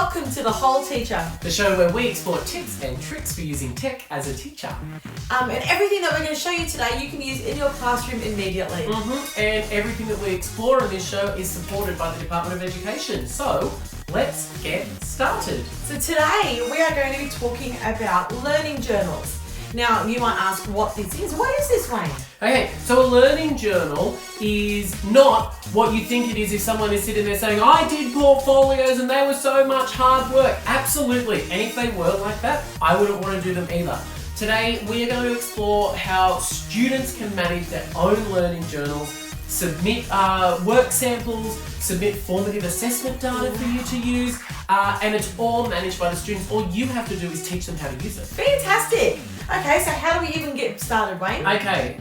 welcome to The Whole Teacher. The show where we explore tips and tricks for using tech as a teacher. And everything that we're going to show you today, you can use in your classroom immediately. And everything that we explore in this show is supported by the Department of Education. So, let's get started. So today, we are going to be talking about learning journals. Now, you might ask what this is. What is this, Wayne? Okay, so a learning journal is not what you think it is if someone is sitting there saying, I did portfolios and they were so much hard work. Absolutely. And if they were like that, I wouldn't want to do them either. Today, we are going to explore how students can manage their own learning journals, submit work samples, submit formative assessment data for you to use, and it's all managed by the students. All you have to do is teach them how to use it. Fantastic. Okay, so how do we even get started, Wayne? Okay.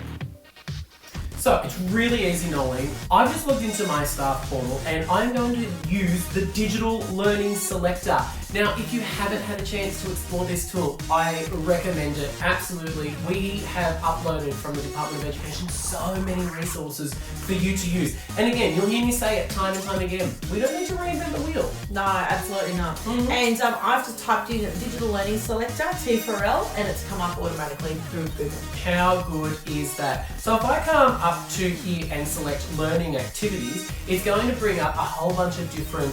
So it's really easy, Noelene. I've just logged into my staff portal and I'm going to use the Digital Learning Selector. Now, if you haven't had a chance to explore this tool, I recommend it, absolutely. We have uploaded from the Department of Education so many resources for you to use. And again, you'll hear me say it time and time again, we don't need to reinvent the wheel. No, absolutely not. And I've just typed in Digital Learning Selector, T4L, and it's come up automatically through Google. How good is that? So if I come up to here and select learning activities, it's going to bring up a whole bunch of different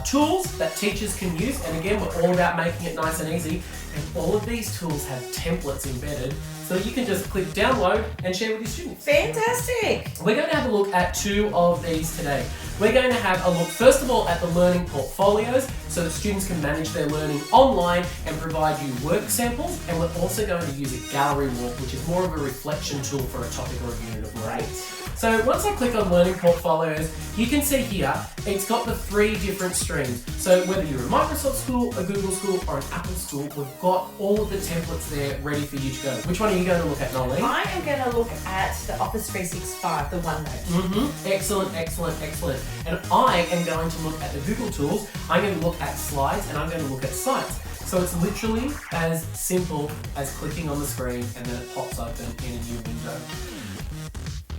tools that teachers can use. And again, we're all about making it nice and easy. And all of these tools have templates embedded, so you can just click download and share with your students. Fantastic. We're going to have a look at two of these today. We're going to have a look, first of all, at the learning portfolios, so that students can manage their learning online and provide you work samples. And we're also going to use a gallery walk, which is more of a reflection tool for a topic or a unit of learning. So once I click on learning portfolios, you can see here, it's got the three different streams. So whether you're a Microsoft school, a Google school, or an Apple school, we've got all of the templates there ready for you to go. Which one are you going to look at, Noelene? I am going to look at the Office 365, the OneNote. Excellent, excellent, excellent. And I am going to look at the Google tools. I'm going to look at slides and I'm going to look at sites. So it's literally as simple as clicking on the screen and then it pops open in a new window.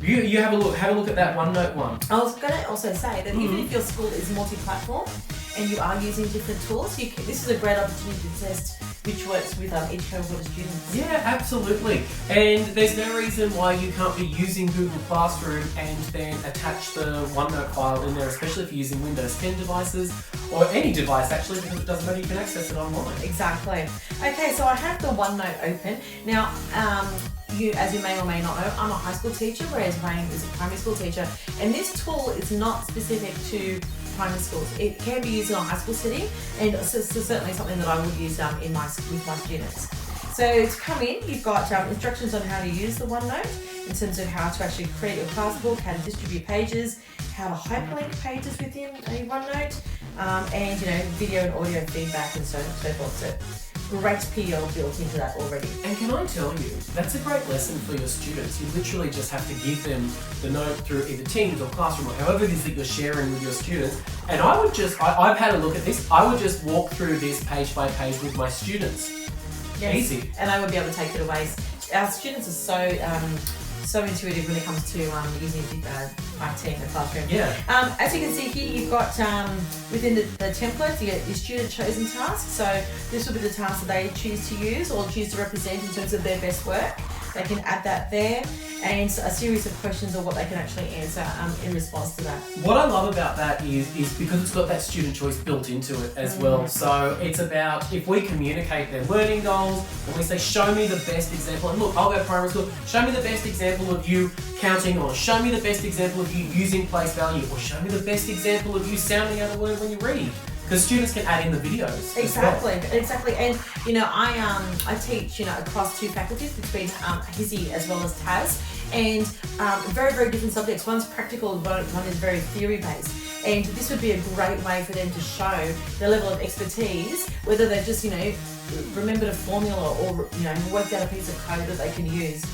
You have a look at that OneNote one. I was going to also say that even if your school is multi-platform and you are using different tools, this is a great opportunity to test which works with each cohort of students. Yeah, absolutely. And there's no reason why you can't be using Google Classroom and then attach the OneNote file in there, especially if you're using Windows 10 devices or any device actually, because it doesn't matter, you can access it online. Exactly. Okay, so I have the OneNote open. Now, as you may or may not know, I'm a high school teacher, whereas Wayne is a primary school teacher. And this tool is not specific to primary schools. It can be used in a high school setting, and it's certainly something that I would use with my students. So to come in, you've got instructions on how to use the OneNote in terms of how to actually create your class book, how to distribute pages, how to hyperlink pages within a OneNote, and video and audio feedback and so forth. So great PL built into that already. And can I tell you, that's a great lesson for your students. You literally just have to give them the note through either Teams or Classroom or however it is that you're sharing with your students. And I've had a look at this, I would just walk through this page by page with my students. Yes. Easy. And I would be able to take it away. Our students are so intuitive when it comes to using IT in the classroom. Yeah. As you can see here, you've got within the template, you get your student chosen tasks. So this will be the task that they choose to use or choose to represent in terms of their best work. They can add that there, and a series of questions or what they can actually answer in response to that. What I love about that is because it's got that student choice built into it as well. So it's about, if we communicate their learning goals and we say, show me the best example, and look, I'll go primary school, show me the best example of you counting, or show me the best example of you using place value, or show me the best example of you sounding out a word when you read. Because students can add in the videos. Exactly. And I teach across two faculties between HISI as well as TAS, and very, very different subjects. One's practical, one is very theory based. And this would be a great way for them to show their level of expertise, whether they've just remembered a formula or worked out a piece of code that they can use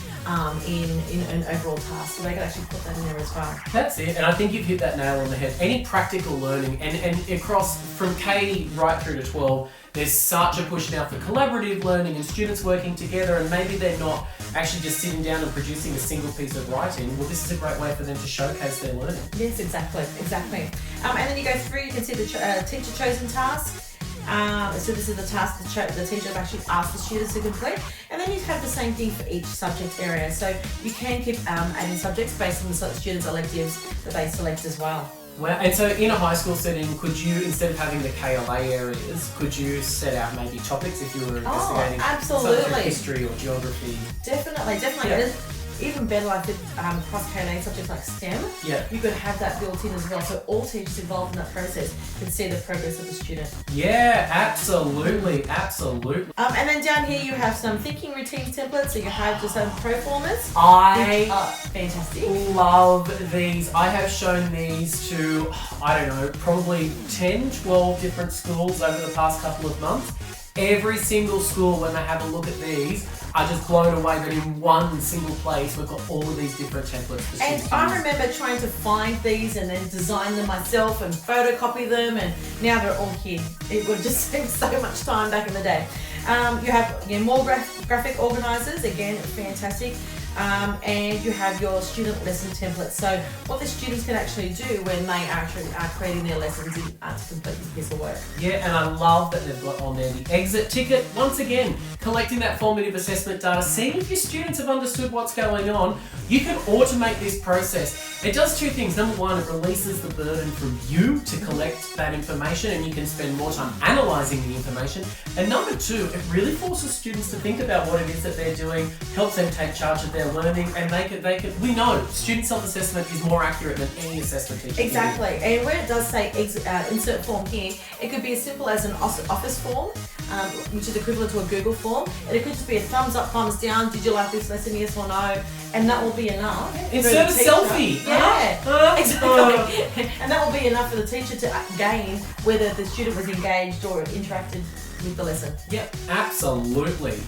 in an overall task. So they can actually put that in there as well. That's it, and I think you've hit that nail on the head. Any practical learning, and across from K right through to 12, there's such a push now for collaborative learning and students working together, and maybe they're not actually just sitting down and producing a single piece of writing. Well, this is a great way for them to showcase their learning. Yes, exactly. And then you go through, you can see the teacher chosen task, So this is the task the teacher have actually asked the students to complete. And then you have the same thing for each subject area. So you can keep adding subjects based on the students' electives that they select as well. Well, and so in a high school setting, could you, instead of having the KLA areas, could you set out maybe topics if you were investigating absolutely. history or geography? Definitely. Yeah. And even better, I think, cross KLA subjects like STEM, you could have that built in as well, so all teachers involved in that process can see the progress of the student. Yeah, absolutely. And then down here you have some thinking routines templates, so you have just some pro formers. I fantastic. love these. I have shown these to, I don't know, probably 10, 12 different schools over the past couple of months. Every single school, when they have a look at these, are just blown away that in one single place we've got all of these different templates for students. And I remember trying to find these and then design them myself and photocopy them, and now they're all here. It would just save so much time back in the day. You have more graphic organisers, again, fantastic. And you have your student lesson templates. So what the students can actually do when they actually are creating their lessons to complete this piece of work. Yeah, and I love that they've got on there the exit ticket. Once again, collecting that formative assessment data, seeing if your students have understood what's going on. You can automate this process. It does two things. Number one, it releases the burden from you to collect that information, and you can spend more time analysing the information. And number two, it really forces students to think about what it is that they're doing, helps them take charge of their learning, and we know student self-assessment is more accurate than any assessment teacher. Exactly, and where it does say insert form here, it could be as simple as an office form, which is equivalent to a Google form, and it could just be a thumbs up, thumbs down, did you like this lesson, yes or no, and that will be enough. Insert a selfie. Yeah, exactly. And that will be enough for the teacher to gain whether the student was engaged or interacted with the lesson. Yep, absolutely.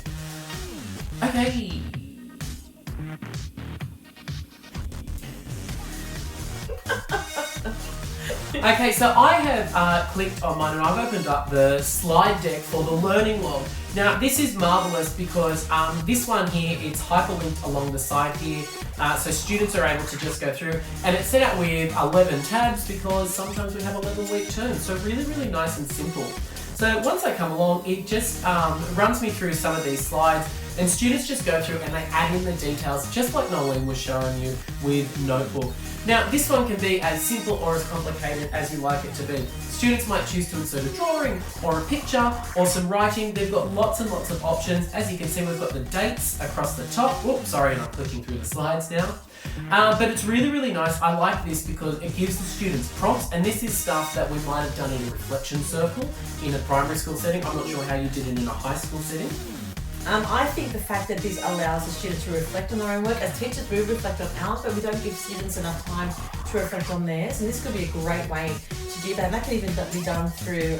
Okay. Okay, so I have clicked on mine and I've opened up the slide deck for the learning log. Now this is marvellous because this one here, it's hyperlinked along the side here, so students are able to just go through, and it's set out with 11 tabs because sometimes we have 11-week terms, so really, really nice and simple. So once I come along, it just runs me through some of these slides, and students just go through and they add in the details, just like Noelene was showing you with Notebook. Now, this one can be as simple or as complicated as you like it to be. Students might choose to insert a drawing or a picture or some writing. They've got lots and lots of options. As you can see, we've got the dates across the top. Whoops, sorry, I'm not clicking through the slides now. But it's really, really nice. I like this because it gives the students prompts, and this is stuff that we might have done in a reflection circle in a primary school setting. I'm not sure how you did it in a high school setting. I think the fact that this allows the students to reflect on their own work. As teachers, we reflect on ours, but we don't give students enough time to reflect on theirs. And this could be a great way to do that. And that can even be done through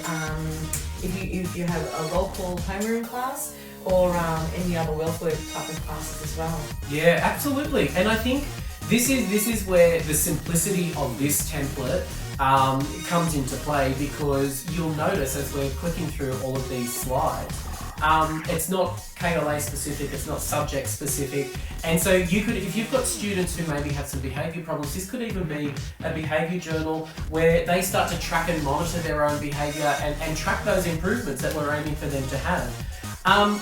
if you have a roll call homeroom class or any other welfare type of classes as well. Yeah, absolutely. And I think this is where the simplicity of this template comes into play, because you'll notice as we're clicking through all of these slides, it's not KLA specific, it's not subject specific, and so you could, if you've got students who maybe have some behaviour problems, this could even be a behaviour journal where they start to track and monitor their own behaviour and track those improvements that we're aiming for them to have.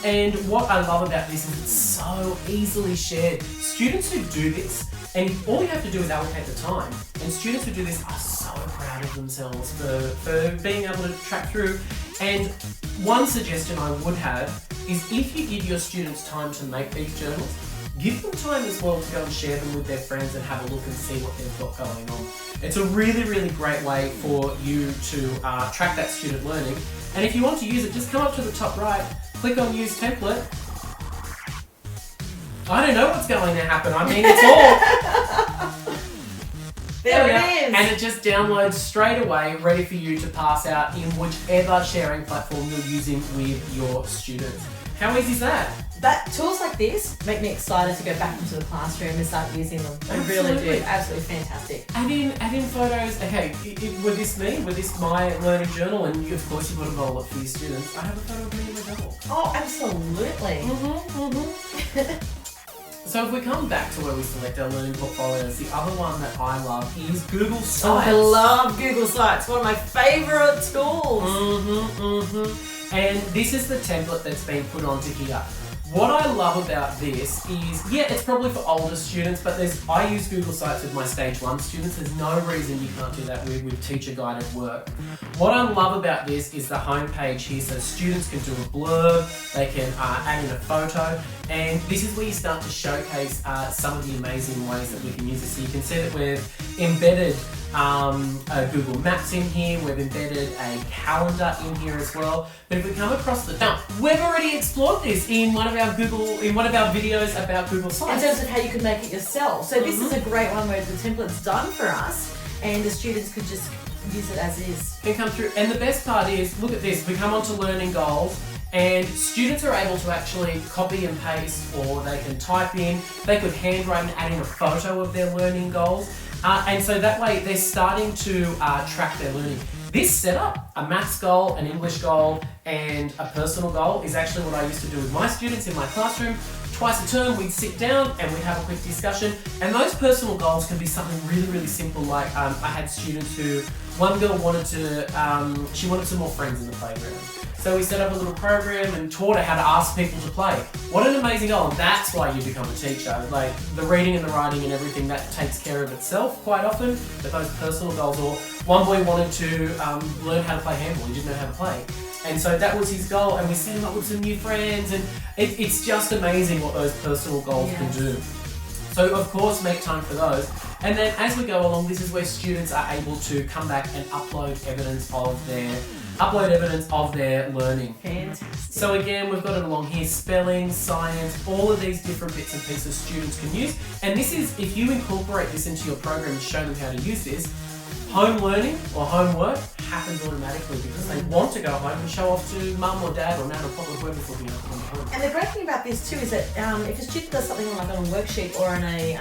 And what I love about this is it's so easily shared. Students who do this, and all you have to do is allocate the time, and students who do this are so proud of themselves for being able to track through. And one suggestion I would have is, if you give your students time to make these journals, give them time as well to go and share them with their friends and have a look and see what they've got going on. It's a really, really great way for you to track that student learning. And if you want to use it, just come up to the top right, click on Use Template. I don't know what's going to happen. I mean, it's all... There it is. And it just downloads straight away, ready for you to pass out in whichever sharing platform you're using with your students. How easy is that? But tools like this make me excited to go back into the classroom and start using them. I really do. Absolutely fantastic. Add in photos. Okay, with this me, with this my learning journal, and you, of course you've got to roll it for your students. I have a photo of me and my dog. Oh, absolutely. So So if we come back to where we select our learning portfolios, the other one that I love is Google Oh, Sites. I love Google Sites. One of my favourite tools. And this is the template that's been put onto here. What I love about this is, yeah, it's probably for older students, but I use Google Sites with my stage 1 students. There's no reason you can't do that with teacher guided work. What I love about this is the home page here, so students can do a blurb, they can add in a photo, and this is where you start to showcase some of the amazing ways that we can use this. So you can see that we've embedded Google Maps in here, we've embedded a calendar in here as well. But if we come across now, we've already explored this in one of our videos about Google Sites. In terms of how you can make it yourself. So this is a great one where the template's done for us and the students could just use it as is. Can come through, and the best part is, look at this, we come on to learning goals, and students are able to actually copy and paste, or they can type in, they could handwrite and add in a photo of their learning goals. And so that way they're starting to track their learning. This setup, a maths goal, an English goal, and a personal goal is actually what I used to do with my students in my classroom. Twice a term we'd sit down and we'd have a quick discussion, and those personal goals can be something really, really simple, like I had students who, one girl wanted to, she wanted some more friends in the playground. So we set up a little program and taught her how to ask people to play. What an amazing goal, and that's why you become a teacher. Like the reading and the writing and everything, that takes care of itself quite often, but those personal goals, or one boy wanted to learn how to play handball, he didn't know how to play. And so that was his goal, and we set him up with some new friends, and it's just amazing what those personal goals can do. So of course, make time for those. And then as we go along, this is where students are able to come back and upload evidence of their learning. Fantastic. So again, we've got it along here, spelling, science, all of these different bits and pieces students can use. And this is, if you incorporate this into your program and show them how to use this, home learning or homework happens automatically because they want to go home and show off to mum or dad or nan or pop or whoever's looking after them at home. And the great thing about this too is that if a student does something like on a worksheet or on a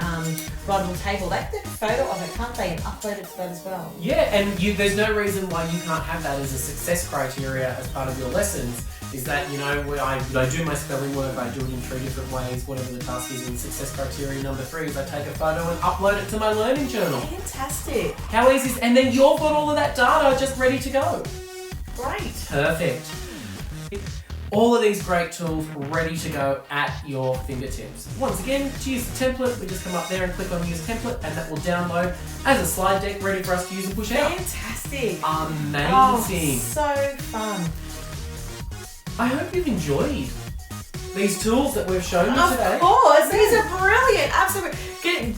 writable table, they can take a photo of it, can't they, and upload it to that as well. Yeah, and there's no reason why you can't have that as a success criteria as part of your lessons. Is that, you know, I do my spelling work, I do it in 3 different ways, whatever the task is. In success criteria number 3 is I take a photo and upload it to my learning journal. Fantastic. How easy is, and then you've got all of that data just ready to go. Great. Perfect. All of these great tools ready to go at your fingertips. Once again, to use the template, we just come up there and click on use template, and that will download as a slide deck ready for us to use and push out. Fantastic. Amazing. Oh, so fun. I hope you've enjoyed these tools that we've shown you today. Of course, these are brilliant. Absolutely.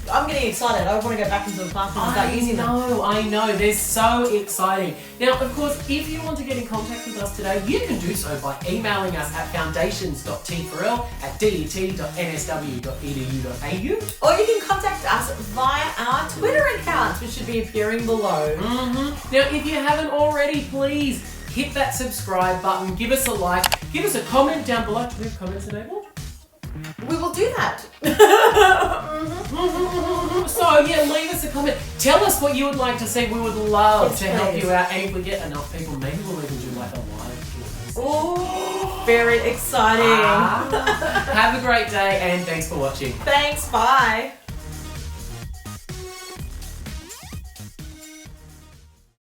I'm getting excited. I want to go back into the classroom and start using them. I know. They're so exciting. Now, of course, if you want to get in contact with us today, you can do so by emailing us at foundations.t4l@det.nsw.edu.au. Or you can contact us via our Twitter accounts, which should be appearing below. Now, if you haven't already, please hit that subscribe button, give us a like, give us a comment down below. Do we have comments enabled? We will do that. So yeah, leave us a comment. Tell us what you would like to see. We would love to help please. you out. And if we get enough people, maybe we'll even do like a live Q&A. Oh, very exciting. Have a great day and thanks for watching. Thanks, bye.